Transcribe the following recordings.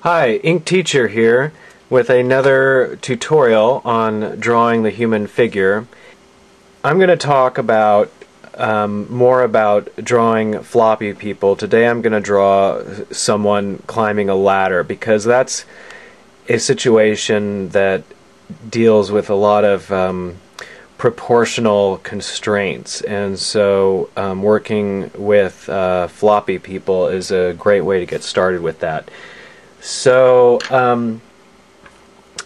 Hi, Ink Teacher here with another tutorial on drawing the human figure. I'm going to talk about more about drawing floppy people. Today I'm going to draw someone climbing a ladder because that's a situation that deals with a lot of proportional constraints, and so working with floppy people is a great way to get started with that. So,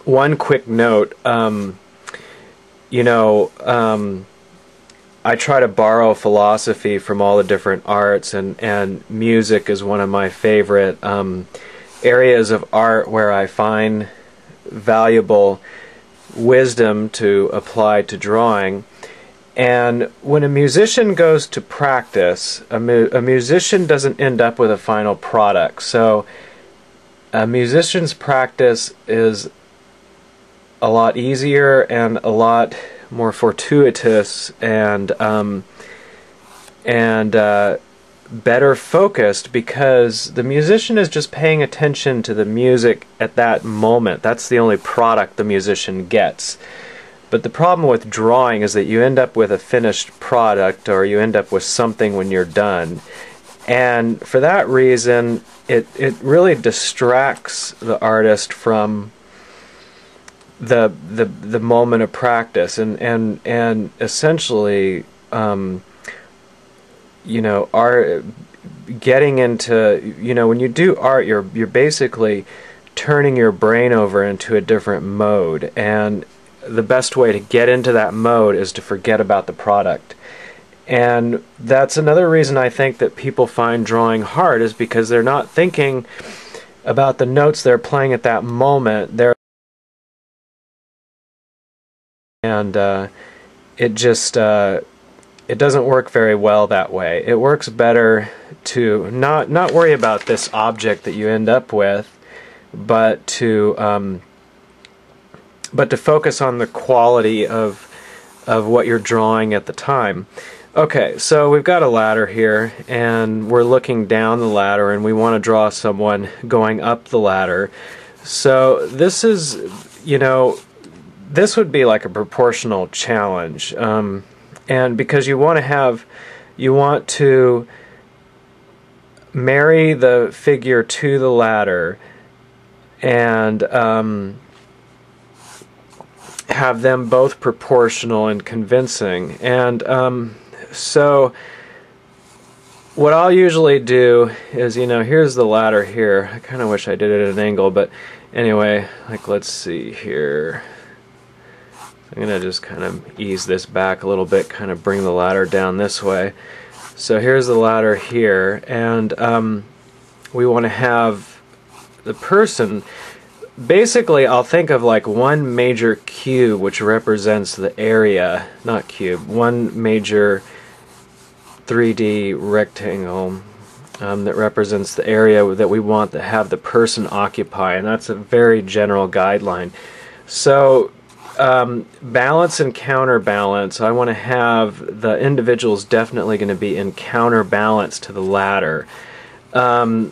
one quick note, I try to borrow philosophy from all the different arts, and music is one of my favorite areas of art where I find valuable wisdom to apply to drawing. And when a musician goes to practice, a musician doesn't end up with a final product. So a musician's practice is a lot easier and a lot more fortuitous and better focused, because the musician is just paying attention to the music at that moment. That's the only product the musician gets. But the problem with drawing is that you end up with a finished product, or you end up with something when you're done. And for that reason, it really distracts the artist from the moment of practice, and essentially, art, getting into, when you do art, you're basically turning your brain over into a different mode, and the best way to get into that mode is to forget about the product. And that's another reason I think that people find drawing hard, is because they're not thinking about the notes they're playing at that moment. It just it doesn't work very well that way. It works better to not worry about this object that you end up with, but to focus on the quality of what you're drawing at the time. Okay, so we've got a ladder here, and we're looking down the ladder, and we want to draw someone going up the ladder. So this is, this would be like a proportional challenge, and because you want to marry the figure to the ladder and have them both proportional and convincing. And so what I'll usually do is, here's the ladder here. I kind of wish I did it at an angle, but anyway, like, let's see here. I'm going to just kind of ease this back a little bit, kind of bring the ladder down this way. So here's the ladder here, and we want to have the person, basically I'll think of like one major cube which represents the area, not cube, one major 3D rectangle that represents the area that we want to have the person occupy, and that's a very general guideline. So balance and counterbalance, I want to have the individual's definitely going to be in counterbalance to the ladder. The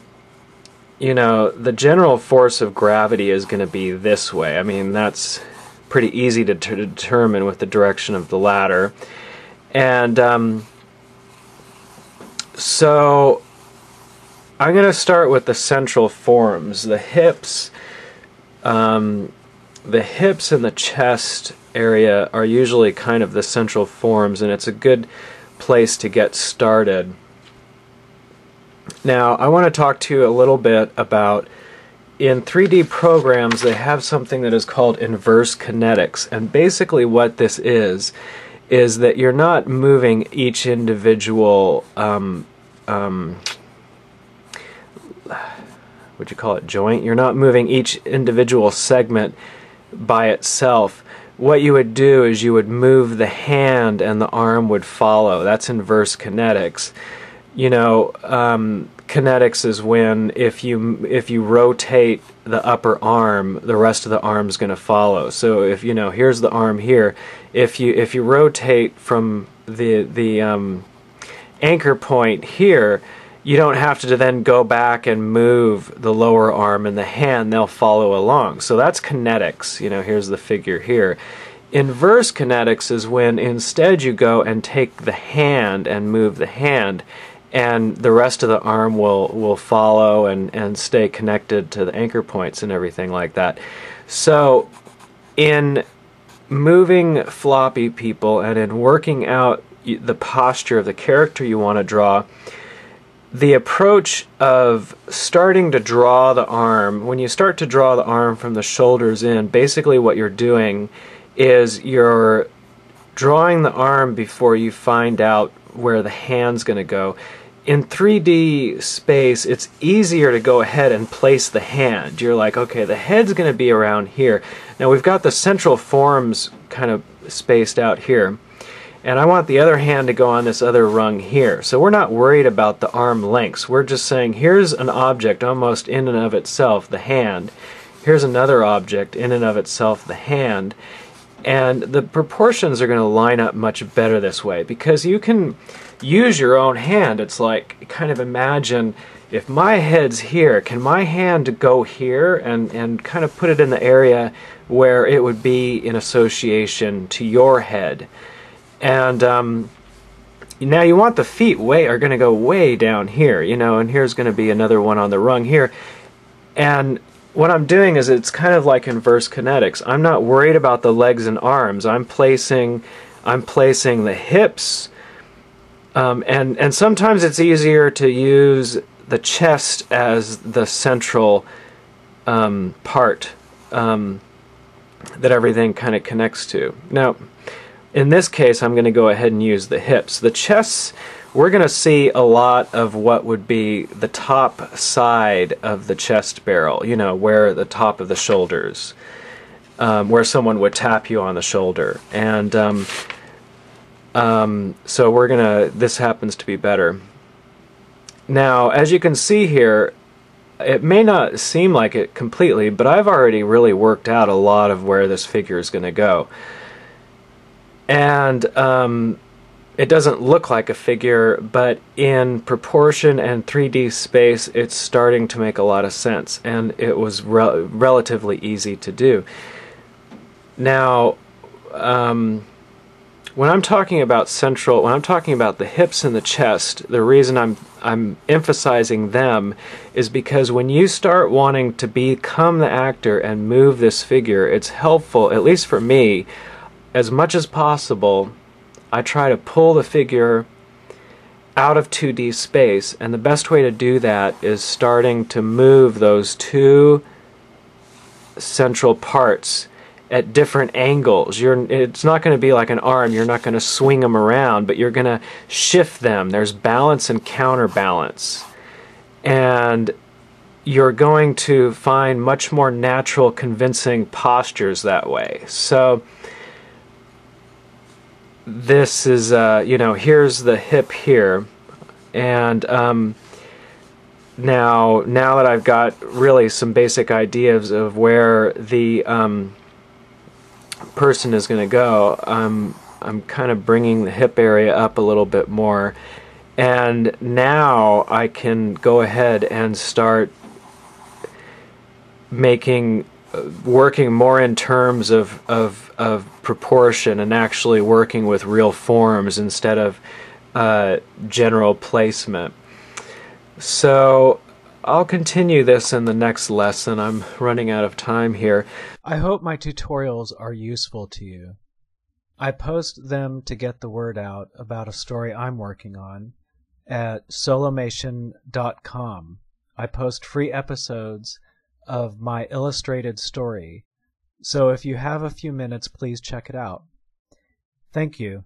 general force of gravity is going to be this way. I mean, that's pretty easy to determine with the direction of the ladder. And so I'm going to start with the central forms. The hips and the chest area are usually kind of the central forms, and it's a good place to get started. Now, I want to talk to you a little bit about, in 3D programs, they have something that is called inverse kinetics, and basically what this is that you're not moving each individual would you call it joint? You're not moving each individual segment by itself. What you would do is you would move the hand and the arm would follow. That's inverse kinetics. Kinetics is when if you rotate the upper arm, the rest of the arm's going to follow. So if here's the arm here, if you rotate from the anchor point here, you don't have to then go back and move the lower arm and the hand. They'll follow along. So that's kinetics. You know, here's the figure here. Inverse kinetics is when instead you go and take the hand and move the hand, and the rest of the arm will follow and stay connected to the anchor points and everything like that. So in moving floppy people and in working out the posture of the character you want to draw, the approach of starting to draw the arm, when you start to draw the arm from the shoulders in, basically what you're doing is you're drawing the arm before you find out where the hand's going to go. In 3D space, it's easier to go ahead and place the hand. You're like, okay, the head's going to be around here. Now we've got the central forms kind of spaced out here, and I want the other hand to go on this other rung here. So we're not worried about the arm lengths. We're just saying, here's an object almost in and of itself, the hand. Here's another object in and of itself, the hand. And the proportions are going to line up much better this way, because you can use your own hand. It's like, kind of imagine, if my head's here, can my hand go here and kind of put it in the area where it would be in association to your head. And now you want the feet are going to go way down here, you know, and here's going to be another one on the rung here. And what I'm doing is, it's kind of like inverse kinetics. I'm not worried about the legs and arms. I'm placing the hips, and sometimes it's easier to use the chest as the central part that everything kind of connects to. Now, in this case, I'm going to go ahead and use the hips. The chests, we're going to see a lot of what would be the top side of the chest barrel, you know, where the top of the shoulders, where someone would tap you on the shoulder. And so we're going to, this happens to be better. Now, as you can see here, it may not seem like it completely, but I've already really worked out a lot of where this figure is going to go. And it doesn't look like a figure, but in proportion and 3D space, it's starting to make a lot of sense, and it was relatively easy to do. Now, when I'm talking about when I'm talking about the hips and the chest, the reason I'm emphasizing them is because when you start wanting to become the actor and move this figure, it's helpful, at least for me, as much as possible, I try to pull the figure out of 2D space, and the best way to do that is starting to move those two central parts at different angles. It's not going to be like an arm. You're not going to swing them around, but you're going to shift them. There's balance and counterbalance. And you're going to find much more natural, convincing postures that way. So this is, you know, here's the hip here, and now that I've got really some basic ideas of where the person is going to go, I'm kind of bringing the hip area up a little bit more, and now I can go ahead and start working more in terms of proportion and actually working with real forms instead of general placement. So I'll continue this in the next lesson. I'm running out of time here. I hope my tutorials are useful to you. I post them to get the word out about a story I'm working on at solomation.com. I post free episodes of my illustrated story, so if you have a few minutes, please check it out. Thank you.